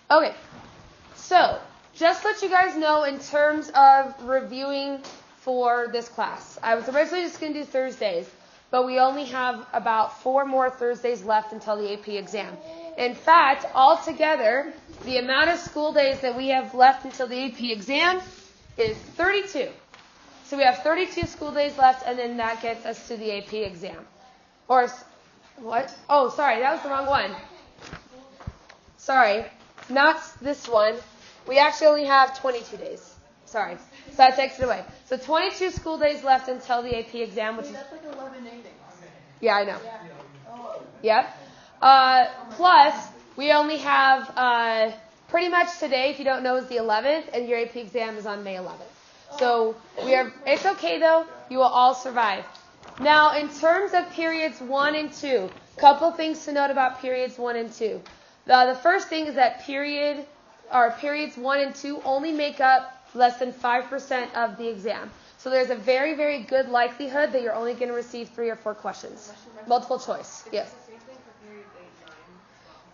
Okay, so just let you guys know in terms of reviewing for this class. I was originally just going to do Thursdays, but we only have about 4 more Thursdays left until the AP exam. In fact, altogether, the amount of school days that we have left until the AP exam is 32. So we have 32 school days left, and then that gets us to the AP exam. Or, what? Oh, sorry, that was the wrong one. Sorry, not this one. We actually only have 22 days. Sorry. So that takes it away. So 22 school days left until the AP exam, which is... That's like 11 days. Yeah, I know. Yeah. Yep. Plus, we only have pretty much today, if you don't know, is the 11th, and your AP exam is on May 11th. So it's okay though. You will all survive. Now, in terms of periods 1 and 2, a couple things to note about periods 1 and 2. The first thing is that periods 1 and 2 only make up less than 5% of the exam. So there's a very, very good likelihood that you're only going to receive 3 or 4 questions. Multiple choice. Yes.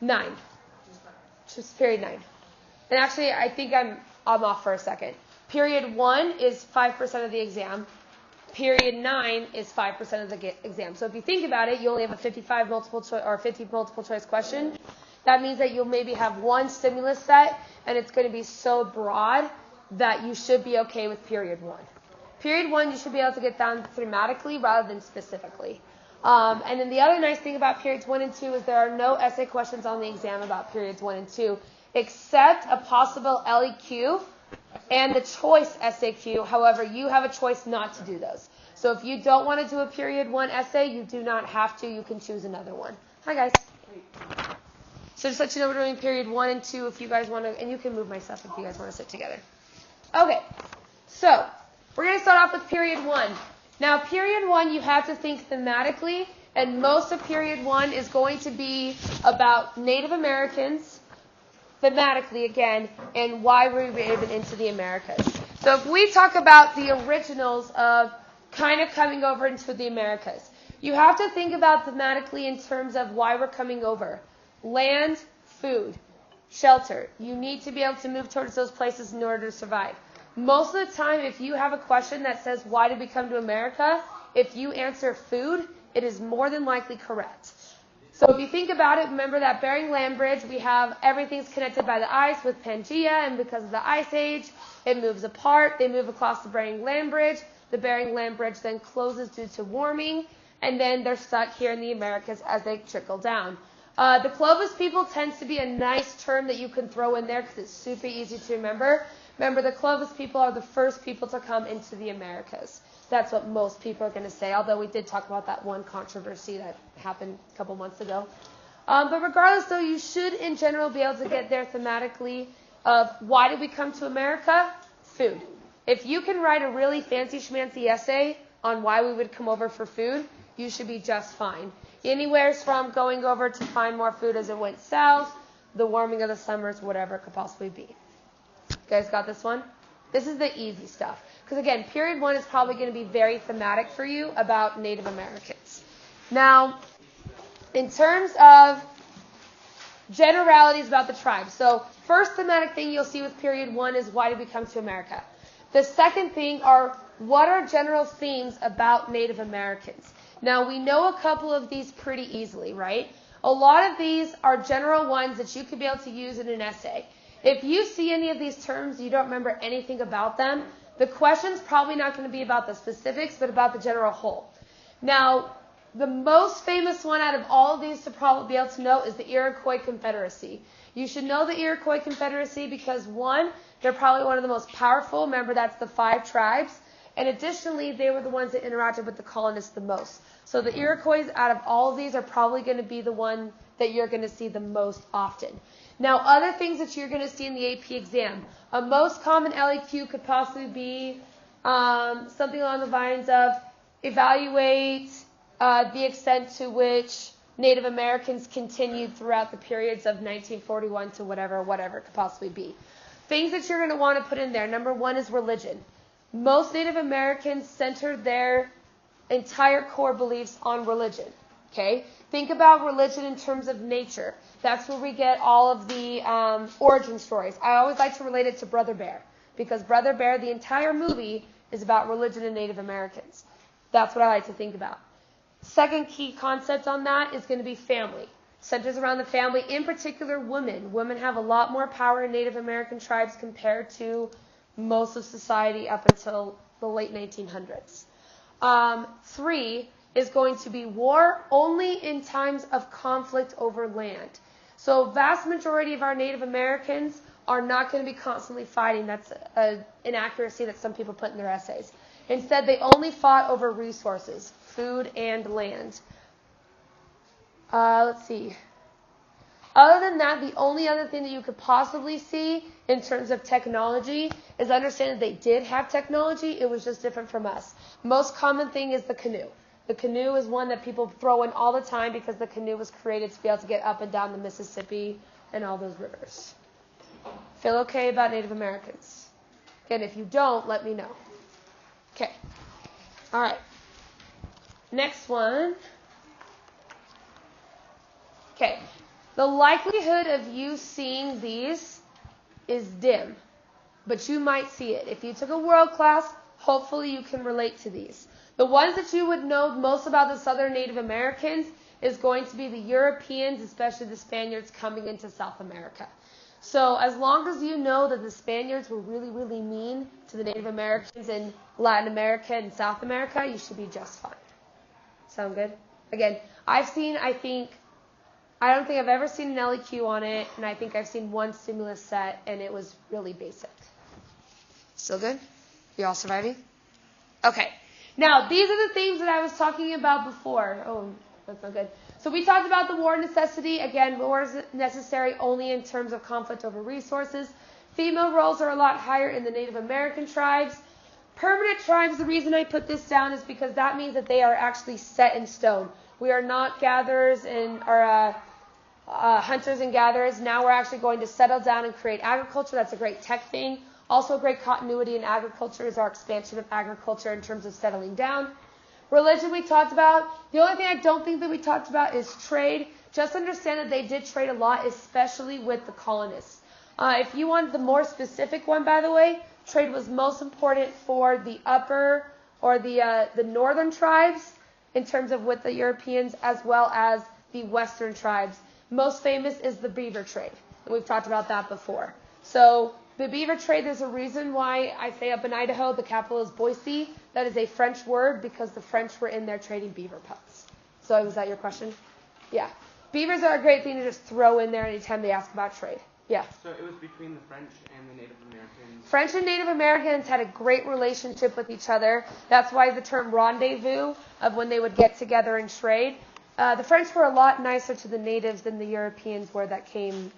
9. Just period 9. And actually, I think I'm off for a second. Period 1 is 5% of the exam. Period 9 is 5% of the exam. So if you think about it, you only have a 55 multiple choice or 50 multiple choice question. That means that you'll maybe have 1 stimulus set, and it's going to be so broad that you should be okay with period 1. Period 1, you should be able to get down thematically rather than specifically. And then the other nice thing about periods 1 and 2 is there are no essay questions on the exam about periods 1 and 2, except a possible LEQ and the choice SAQ. However, you have a choice not to do those. So if you don't want to do a period 1 essay, you do not have to. You can choose another one. Hi, guys. So just let you know we're doing period 1 and 2 if you guys want to, and you can move my stuff if you guys want to sit together. Okay, so we're going to start off with period 1. Now, period 1, you have to think thematically, and most of period 1 is going to be about Native Americans, thematically again, and why we were even into the Americas. So if we talk about the originals of kind of coming over into the Americas, you have to think about thematically in terms of why we're coming over. Land, food, shelter. You need to be able to move towards those places in order to survive. Most of the time, if you have a question that says, why did we come to America? If you answer food, it is more than likely correct. So if you think about it, remember that Bering Land Bridge, we have everything's connected by the ice with Pangea, and because of the ice age, it moves apart. They move across the Bering Land Bridge. The Bering Land Bridge then closes due to warming, and then they're stuck here in the Americas as they trickle down. The Clovis people tends to be a nice term that you can throw in there because it's super easy to remember. Remember, the Clovis people are the first people to come into the Americas. That's what most people are going to say, although we did talk about that one controversy that happened a couple months ago. But regardless, though, you should, in general, be able to get there thematically of why did we come to America? Food. If you can write a really fancy schmancy essay on why we would come over for food, you should be just fine. Anywhere from going over to find more food as it went south, the warming of the summers, whatever it could possibly be. You guys got this one? This is the easy stuff. Because again, period 1 is probably going to be very thematic for you about Native Americans. Now, in terms of generalities about the tribes. So, first thematic thing you'll see with period 1 is why did we come to America? The second thing are what are general themes about Native Americans? Now, we know a couple of these pretty easily, right? A lot of these are general ones that you could be able to use in an essay. If you see any of these terms, you don't remember anything about them, the question's probably not going to be about the specifics, but about the general whole. Now, the most famous one out of all of these to probably be able to know is the Iroquois Confederacy. You should know the Iroquois Confederacy because, one, they're probably one of the most powerful. Remember, that's the 5 tribes. And additionally, they were the ones that interacted with the colonists the most. So the Iroquois, out of all of these, are probably going to be the one that you're going to see the most often. Now, other things that you're going to see in the AP exam. A most common LEQ could possibly be something along the lines of evaluate the extent to which Native Americans continued throughout the periods of 1941 to whatever it could possibly be. Things that you're going to want to put in there. Number 1 is religion. Most Native Americans centered their entire core beliefs on religion. Okay? Think about religion in terms of nature. That's where we get all of the origin stories. I always like to relate it to Brother Bear, because Brother Bear, the entire movie, is about religion and Native Americans. That's what I like to think about. Second key concept on that is going to be family. Centers around the family, in particular women. Women have a lot more power in Native American tribes compared to most of society up until the late 1900s. 3 is going to be war only in times of conflict over land. So vast majority of our Native Americans are not going to be constantly fighting. That's an inaccuracy that some people put in their essays. Instead, they only fought over resources, food and land. Let's see. Other than that, the only other thing that you could possibly see in terms of technology is understand that they did have technology. It was just different from us. Most common thing is the canoe. The canoe is one that people throw in all the time because the canoe was created to be able to get up and down the Mississippi and all those rivers. Feel okay about Native Americans? Again, if you don't, let me know. Okay. All right. Next one. Okay. The likelihood of you seeing these is dim, but you might see it. If you took a world class, hopefully you can relate to these. The ones that you would know most about the Southern Native Americans is going to be the Europeans, especially the Spaniards coming into South America. So as long as you know that the Spaniards were really, really mean to the Native Americans in Latin America and South America, you should be just fine. Sound good? Again, I don't think I've ever seen an LEQ on it, and I think I've seen one stimulus set, and it was really basic. Still good? You all surviving? Okay. Now, these are the things that I was talking about before. Oh, that's not good. So we talked about the war necessity. Again, war is necessary only in terms of conflict over resources. Female roles are a lot higher in the Native American tribes. Permanent tribes, the reason I put this down is because that means that they are actually set in stone. We are not gatherers and hunters and gatherers. Now we're actually going to settle down and create agriculture. That's a great tech thing. Also a great continuity in agriculture is our expansion of agriculture in terms of settling down. Religion we talked about. The only thing I don't think that we talked about is trade. Just understand that they did trade a lot, especially with the colonists. If you want the more specific one, by the way, trade was most important for the upper or the northern tribes in terms of with the Europeans as well as the western tribes. Most famous is the beaver trade, and we've talked about that before. So the beaver trade, there's a reason why I say up in Idaho, the capital is Boise. That is a French word because the French were in there trading beaver pelts. So was that your question? Yeah. Beavers are a great thing to just throw in there anytime they ask about trade. Yeah. So it was between the French and the Native Americans? French and Native Americans had a great relationship with each other. That's why the term rendezvous of when they would get together and trade. The French were a lot nicer to the natives than the Europeans were that came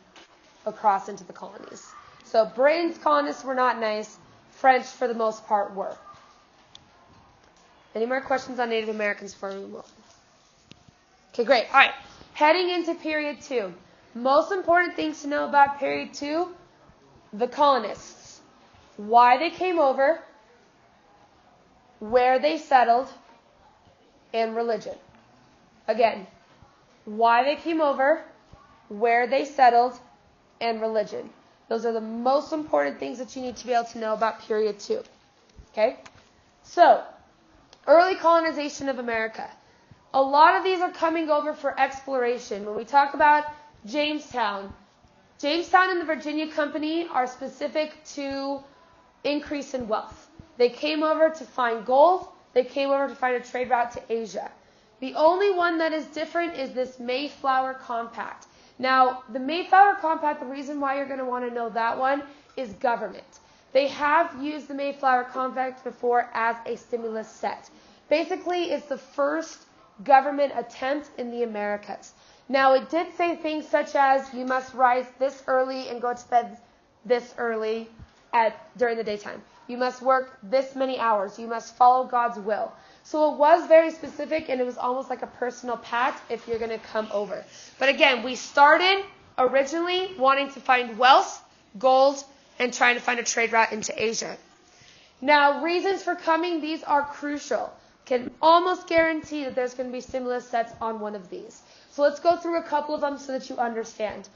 across into the colonies. So Britain's colonists were not nice. French, for the most part, were. Any more questions on Native Americans before we move on? Okay, great. All right. Heading into period 2. Most important things to know about period 2, the colonists. Why they came over, where they settled, and religion. Again, why they came over, where they settled, and religion. Those are the most important things that you need to be able to know about period 2. Okay? So, early colonization of America. A lot of these are coming over for exploration. When we talk about Jamestown and the Virginia Company are specific to increase in wealth. They came over to find gold. They came over to find a trade route to Asia. The only one that is different is this Mayflower Compact. Now, the Mayflower Compact, the reason why you're going to want to know that one is government. They have used the Mayflower Compact before as a stimulus set. Basically, it's the first government attempt in the Americas. Now, it did say things such as you must rise this early and go to bed this early during the daytime. You must work this many hours. You must follow God's will. So it was very specific, and it was almost like a personal pact if you're going to come over. But again, we started originally wanting to find wealth, gold, and trying to find a trade route into Asia. Now, reasons for coming, these are crucial. Can almost guarantee that there's going to be stimulus sets on one of these. So let's go through a couple of them so that you understand.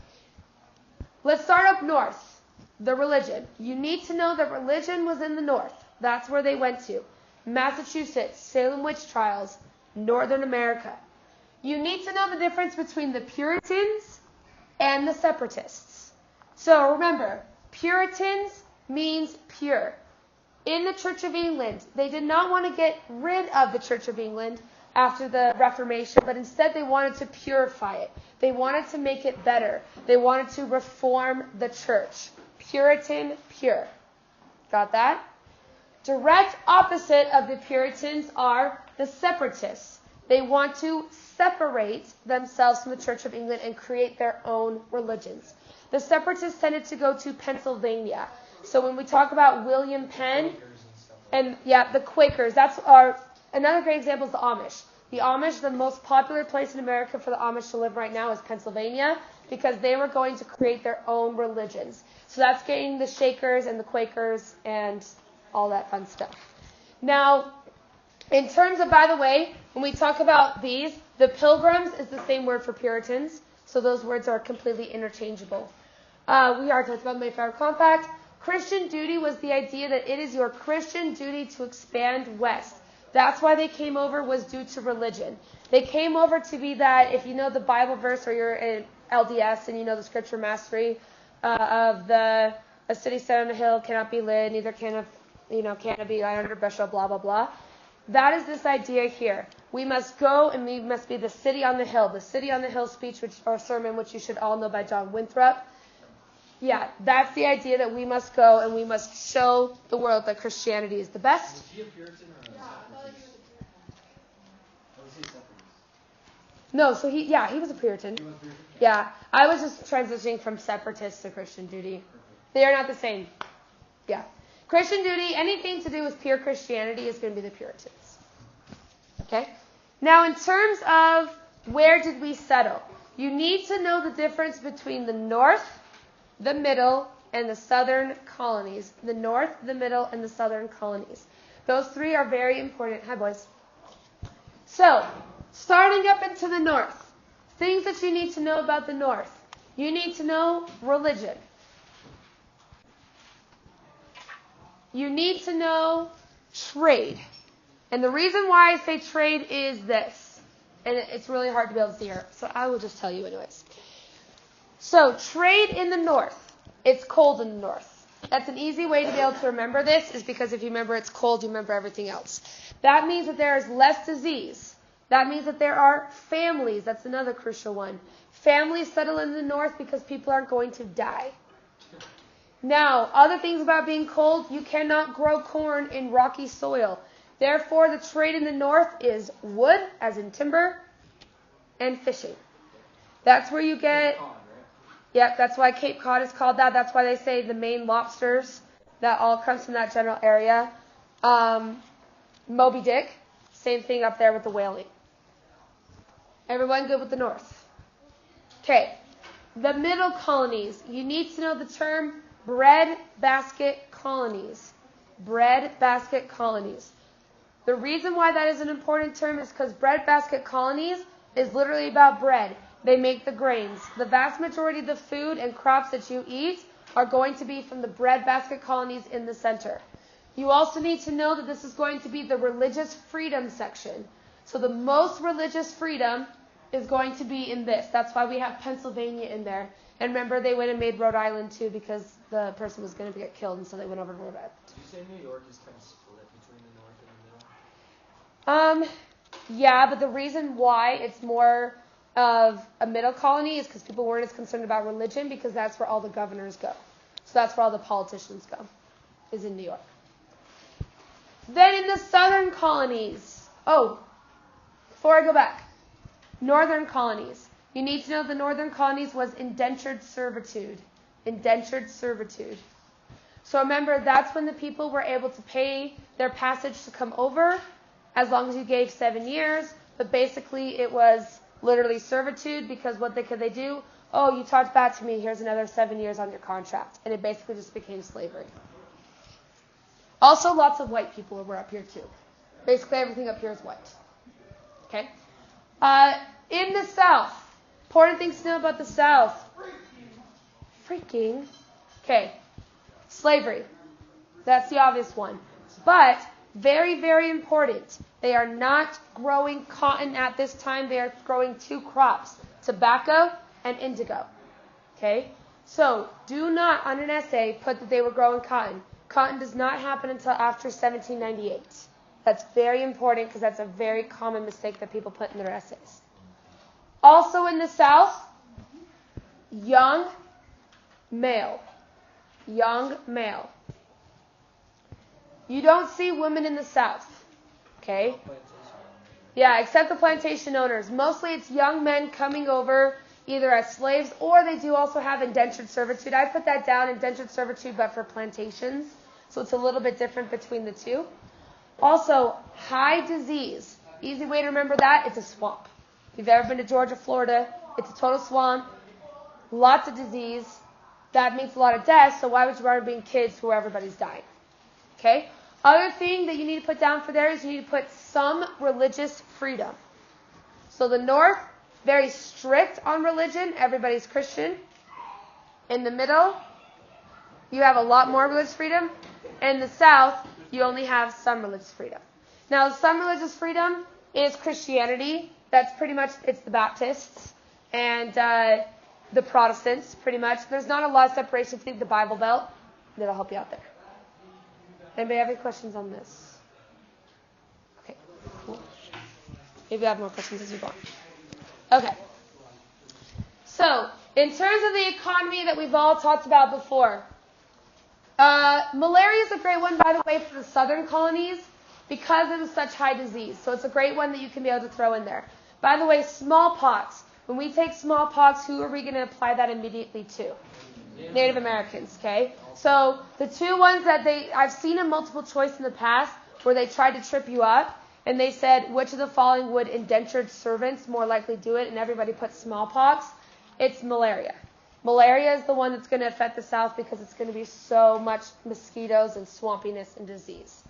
Let's start up north. The religion. You need to know that religion was in the north. That's where they went to. Massachusetts, Salem witch trials, Northern America. You need to know the difference between the Puritans and the Separatists. So remember, Puritans means pure. In the Church of England, they did not want to get rid of the Church of England after the Reformation, but instead they wanted to purify it. They wanted to make it better. They wanted to reform the church. Puritan, pure. Got that? Direct opposite of the Puritans are the Separatists. They want to separate themselves from the Church of England and create their own religions. The Separatists tended to go to Pennsylvania. So when we talk about William Penn and the Quakers, another great example is the Amish. The Amish, the most popular place in America for the Amish to live right now is Pennsylvania because they were going to create their own religions. So that's getting the Shakers and the Quakers and all that fun stuff. Now, in terms of, by the way, when we talk about these, the Pilgrims is the same word for Puritans. So those words are completely interchangeable. We are talking about the Mayflower Compact. Christian duty was the idea that it is your Christian duty to expand west. That's why they came over, was due to religion. They came over to be that, if you know the Bible verse or you're in LDS and you know the scripture mastery of a city set on a hill cannot be lit, neither can it be under a bushel, blah, blah, blah. That is this idea here. We must go and we must be the city on the hill. The city on the hill speech or sermon, which you should all know by John Winthrop. Yeah, that's the idea that we must go and we must show the world that Christianity is the best. Was he a Puritan or a Separatist? Or was he a Separatist? No, so he was a Puritan. He was a Puritan? Yeah, I was just transitioning from separatist to Christian duty. They are not the same. Yeah. Christian duty, anything to do with pure Christianity is going to be the Puritans. Okay? Now, in terms of where did we settle, you need to know the difference between the north, the middle, and the southern colonies. The north, the middle, and the southern colonies. Those three are very important. Hi, boys. So, starting up into the north, things that you need to know about the north. You need to know religion. You need to know trade. And the reason why I say trade is this. And it's really hard to be able to see here, so I will just tell you anyways. So, trade in the north. It's cold in the north. That's an easy way to be able to remember this, is because if you remember it's cold, you remember everything else. That means that there is less disease. That means that there are families. That's another crucial one. Families settle in the north because people aren't going to die. Now, other things about being cold, you cannot grow corn in rocky soil. Therefore, the trade in the north is wood, as in timber, and fishing. That's where you get... Yep, that's why Cape Cod is called that. That's why they say the Maine lobsters. That all comes from that general area. Moby Dick, same thing up there with the whaling. Everyone good with the north? Okay. The middle colonies. You need to know the term breadbasket colonies. Breadbasket colonies. The reason why that is an important term is because breadbasket colonies is literally about bread. They make the grains. The vast majority of the food and crops that you eat are going to be from the breadbasket colonies in the center. You also need to know that this is going to be the religious freedom section. So the most religious freedom is going to be in this. That's why we have Pennsylvania in there. And remember, they went and made Rhode Island too because the person was going to get killed, and so they went over to Rhode Island. Did you say New York is kind of split between the north and the middle? Yeah, but the reason why it's more of a middle colony is because people weren't as concerned about religion, because that's where all the governors go. So that's where all the politicians go, is in New York. Then in the southern colonies, before I go back, northern colonies. You need to know the northern colonies was indentured servitude. Indentured servitude. So remember, that's when the people were able to pay their passage to come over, as long as you gave 7 years. But basically it was literally servitude, because what could they do? Oh, you talked bad to me, here's another 7 years on your contract. And it basically just became slavery. Also, lots of white people were up here too. Basically everything up here is white. Okay? In the south, Important things to know about the South. Freaking. Okay. Slavery. That's the obvious one. But very, very important. They are not growing cotton at this time. They are growing two crops, tobacco and indigo. Okay? So do not, on an essay, put that they were growing cotton. Cotton does not happen until after 1798. That's very important because that's a very common mistake that people put in their essays. Also in the South, young male. Young male. You don't see women in the South. Okay? Yeah, except the plantation owners. Mostly it's young men coming over either as slaves or they do also have indentured servitude. I put that down, indentured servitude, but for plantations. So it's a little bit different between the two. Also, high disease. Easy way to remember that, it's a swamp. If you've ever been to Georgia, Florida, it's a total swamp. Lots of disease. That means a lot of deaths, so why would you rather be in kids where everybody's dying? Okay? Other thing that you need to put down for there is you need to put some religious freedom. So the North, very strict on religion. Everybody's Christian. In the middle, you have a lot more religious freedom. In the South, you only have some religious freedom. Now, some religious freedom is Christianity. That's pretty much, it's the Baptists and the Protestants, pretty much. There's not a lot of separation between the Bible Belt. That'll help you out there. Anybody have any questions on this? Okay, cool. Maybe I have more questions as we go on. Okay. So, in terms of the economy that we've all talked about before, malaria is a great one, by the way, for the southern colonies because it was such high disease. So it's a great one that you can be able to throw in there. By the way, smallpox. When we take smallpox, who are we going to apply that immediately to? Native Americans, okay? So the two ones that I've seen a multiple choice in the past where they tried to trip you up and they said, which of the following would indentured servants more likely do it? And everybody put smallpox. It's malaria. Malaria is the one that's going to affect the South because it's going to be so much mosquitoes and swampiness and disease.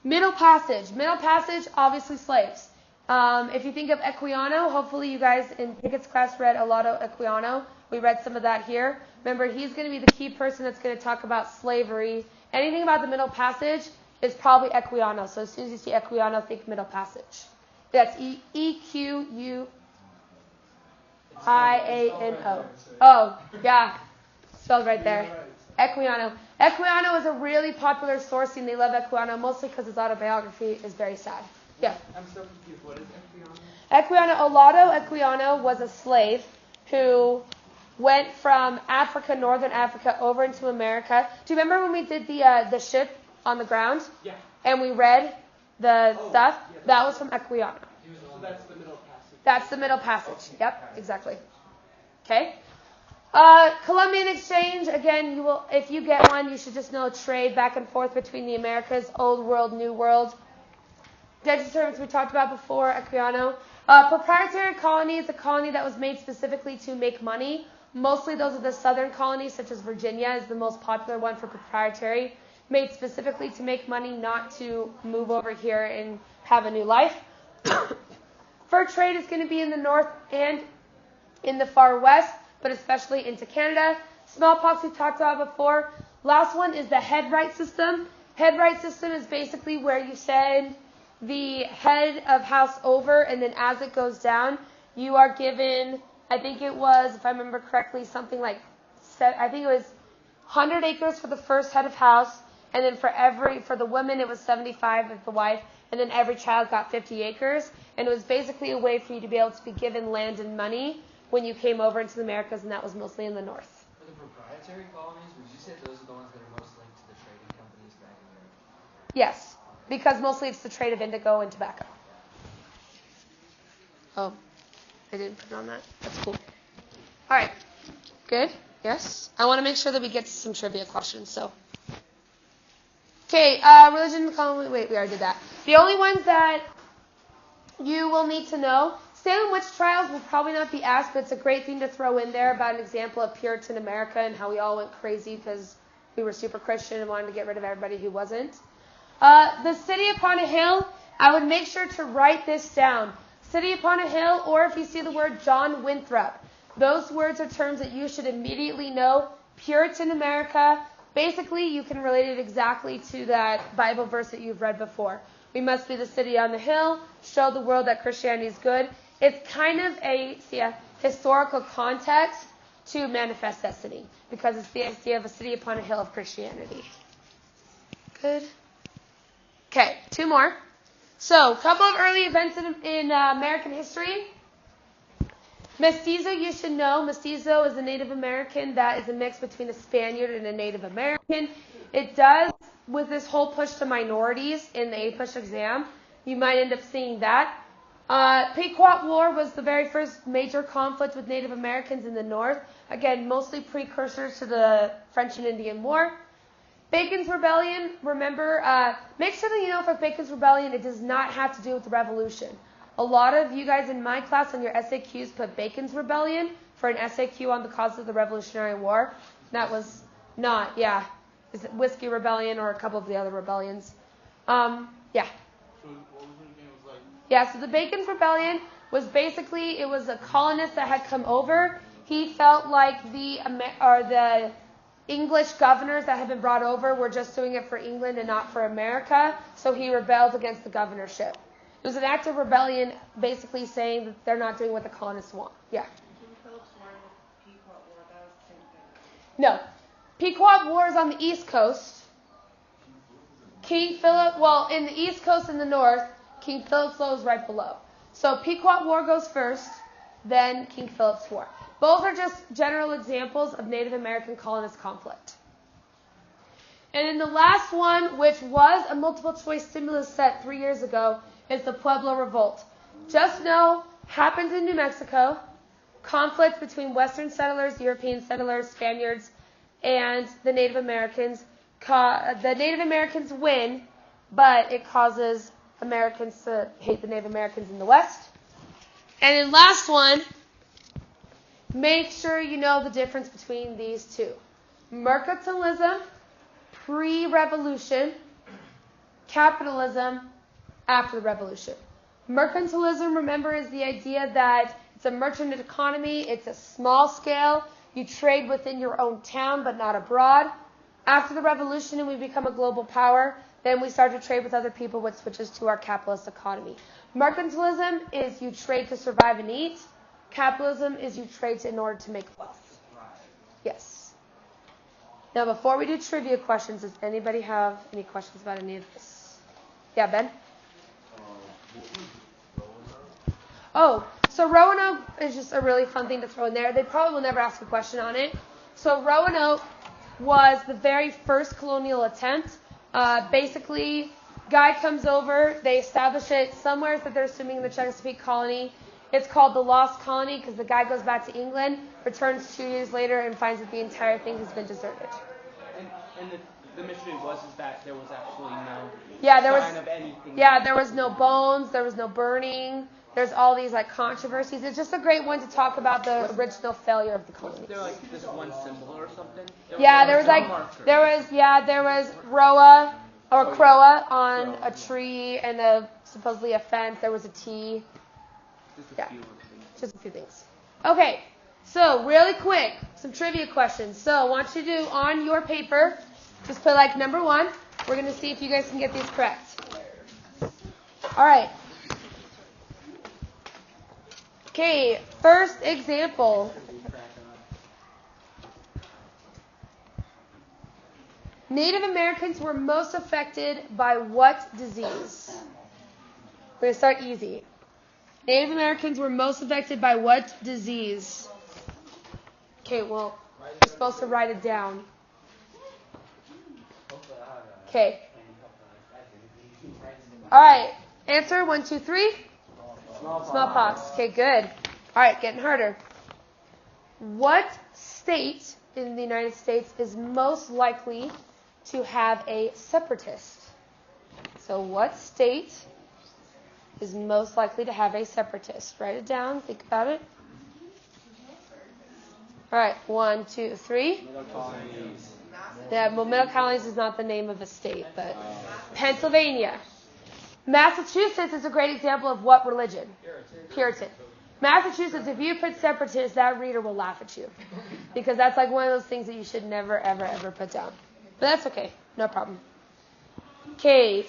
Middle Passage. Middle Passage, obviously slaves. If you think of Equiano, hopefully you guys in Pickett's class read Olado Equiano. We read some of that here. Remember, he's going to be the key person that's going to talk about slavery. Anything about the Middle Passage is probably Equiano. So as soon as you see Equiano, think Middle Passage. That's E-Q-U-I-A-N-O. Oh, yeah. Spelled right there. Equiano. Equiano is a really popular source, and they love Equiano mostly because his autobiography is very sad. Yeah. I'm so confused. What is Equiano? Olado Equiano was a slave who went from Africa, northern Africa, over into America. Do you remember when we did the ship on the ground? Yeah. And we read the stuff? Yeah, that was from Equiano. So that's the Middle Passage. That's the Middle Passage. Yep, exactly. Okay. Columbian Exchange, again, you will, if you get one, you should just know trade back and forth between the Americas, Old World, New World. Indentured servants we talked about before, Equiano. Proprietary colony is a colony that was made specifically to make money. Mostly those are the southern colonies, such as Virginia is the most popular one for proprietary. Made specifically to make money, not to move over here and have a new life. Fur trade is going to be in the north and in the far west, but especially into Canada. Smallpox we talked about before. Last one is the head-right system. Head-right system is basically where you send the head of house over, and then as it goes down, you are given, I think it was, if I remember correctly, something like, I think it was 100 acres for the first head of house, and then for the women it was 75 with the wife, and then every child got 50 acres, and it was basically a way for you to be able to be given land and money when you came over into the Americas, and that was mostly in the north. For the proprietary colonies, would you say those are the ones that are most linked to the trading companies back in Europe? Yes, because mostly it's the trade of indigo and tobacco. Oh, I didn't put it on that. That's cool. All right, good. Yes, I want to make sure that we get to some trivia questions. So, okay, religion. Wait, we already did that. The only ones that you will need to know. Salem witch trials will probably not be asked, but it's a great thing to throw in there about an example of Puritan America and how we all went crazy because we were super Christian and wanted to get rid of everybody who wasn't. The city upon a hill, I would make sure to write this down. City upon a hill, or if you see the word John Winthrop. Those words are terms that you should immediately know. Puritan America. Basically, you can relate it exactly to that Bible verse that you've read before. We must be the city on the hill, show the world that Christianity is good. It's kind of a historical context to Manifest Destiny, because it's the idea of a city upon a hill of Christianity. Good. Okay, 2 more. So, a couple of early events in American history. Mestizo, you should know. Mestizo is a Native American that is a mix between a Spaniard and a Native American. It does, with this whole push to minorities in the APUSH exam, you might end up seeing that. Pequot War was the very first major conflict with Native Americans in the North. Again, mostly precursors to the French and Indian War. Bacon's Rebellion, remember, make sure that you know for Bacon's Rebellion, it does not have to do with the Revolution. A lot of you guys in my class on your SAQs put Bacon's Rebellion for an SAQ on the cause of the Revolutionary War. That was not, is it Whiskey Rebellion or a couple of the other rebellions? So what was it again? It was like... Yeah, so the Bacon's Rebellion was basically, it was a colonist that had come over. He felt like the English governors that had been brought over were just doing it for England and not for America, so he rebelled against the governorship. It was an act of rebellion, basically saying that they're not doing what the colonists want. Yeah. King Philip's War and the Pequot War, that was the same thing. No. Pequot War is on the East Coast. King Philip, in the East Coast and the North, King Philip's War is right below. So Pequot War goes first, then King Philip's War. Both are just general examples of Native American colonist conflict. And then the last one, which was a multiple choice stimulus set 3 years ago, is the Pueblo Revolt. Just know, happened in New Mexico, conflict between Western settlers, European settlers, Spaniards, and the Native Americans. The Native Americans win, but it causes Americans to hate the Native Americans in the West. And then last one, make sure you know the difference between these two. Mercantilism, pre-revolution. Capitalism, after the revolution. Mercantilism, remember, is the idea that it's a merchant economy. It's a small scale. You trade within your own town, but not abroad. After the revolution and we become a global power, then we start to trade with other people, which switches to our capitalist economy. Mercantilism is you trade to survive and eat. Capitalism is you trade in order to make wealth. Yes. Now, before we do trivia questions, does anybody have any questions about any of this? Yeah, Ben? Oh, so Roanoke is just a really fun thing to throw in there. They probably will never ask a question on it. So Roanoke was the very first colonial attempt. Basically, guy comes over, they establish it somewhere that they're assuming in the Chesapeake colony. It's called the Lost Colony because the guy goes back to England, returns 2 years later, and finds that the entire thing has been deserted. And the mystery was that there was absolutely no sign of anything. Yeah, there was no bones, there was no burning. There's all these controversies. It's just a great one to talk about the original failure of the colonies. Was there this one symbol or something? There was Roa or Croa on a tree and supposedly a fence. There was a T. Just a few things. Okay, so really quick, some trivia questions. So I want you to do on your paper, just put number 1. We're going to see if you guys can get these correct. All right. Okay, first example. Native Americans were most affected by what disease? We're going to start easy. Native Americans were most affected by what disease? Okay, well, you're supposed to write it down. Okay. All right, answer 1, 2, 3. Smallpox. Okay, good. All right, getting harder. What state in the United States is most likely to have a separatist? So what state is most likely to have a separatist? Write it down. Think about it. All right, 1, 2, 3. Middle colonies. Yeah, well, Middle Colonies is not the name of a state, but Pennsylvania. Massachusetts is a great example of what religion? Puritan. Massachusetts, if you put separatist, that reader will laugh at you. Because that's like one of those things that you should never, ever, ever put down. But that's okay. No problem. Okay.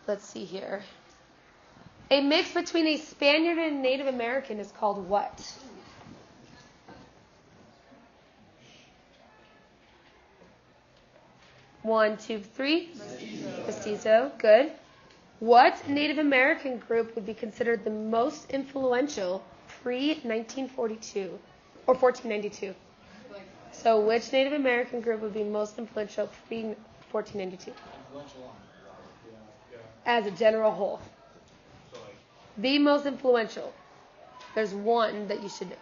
Let's see here. A mix between a Spaniard and a Native American is called what? One, two, three. Mestizo. Good. What Native American group would be considered the most influential pre-1942 or 1492? So which Native American group would be most influential pre-1492? As a general whole. The most influential. There's one that you should know.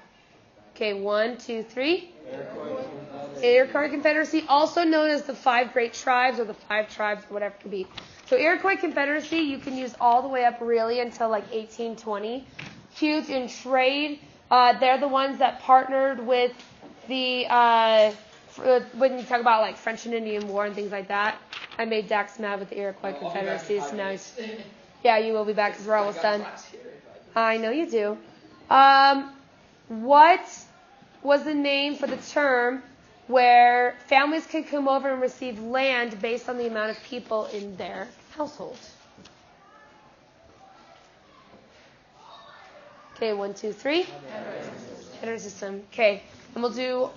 Okay, 1, 2, 3. Iroquois Confederacy, also known as the 5 Great Tribes or the 5 Tribes, or whatever it could be. So Iroquois Confederacy, you can use all the way up really until like 1820. Huge in trade. They're the ones that partnered with the, when you talk about like French and Indian War and things like that. I made Dax mad with the Iroquois Confederacy, so now he's, yeah, you will be back because we're almost done. I know you do. What was the name for the term where families can come over and receive land based on the amount of people in their household? Okay, 1, 2, 3. Header system. Okay, and we'll do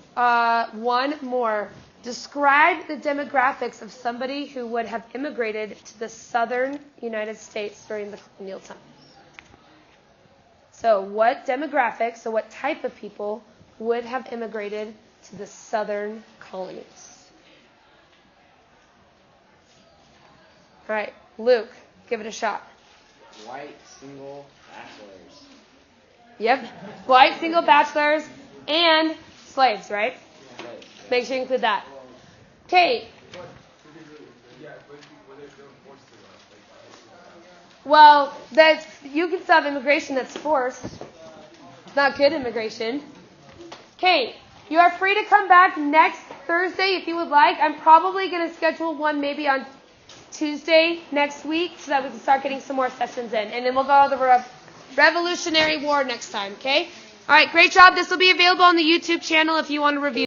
one more. Describe the demographics of somebody who would have immigrated to the southern United States during the colonial time. So what demographics, so what type of people would have immigrated to the southern colonies? All right, Luke, give it a shot. White single bachelors. Yep, white single bachelors and slaves, right? Slaves. Make sure you include that. Okay. Well, that's, you can still have immigration that's forced. It's not good immigration. Okay, you are free to come back next Thursday if you would like. I'm probably going to schedule one maybe on Tuesday next week so that we can start getting some more sessions in. And then we'll go to the Revolutionary War next time, okay? All right, great job. This will be available on the YouTube channel if you want to review.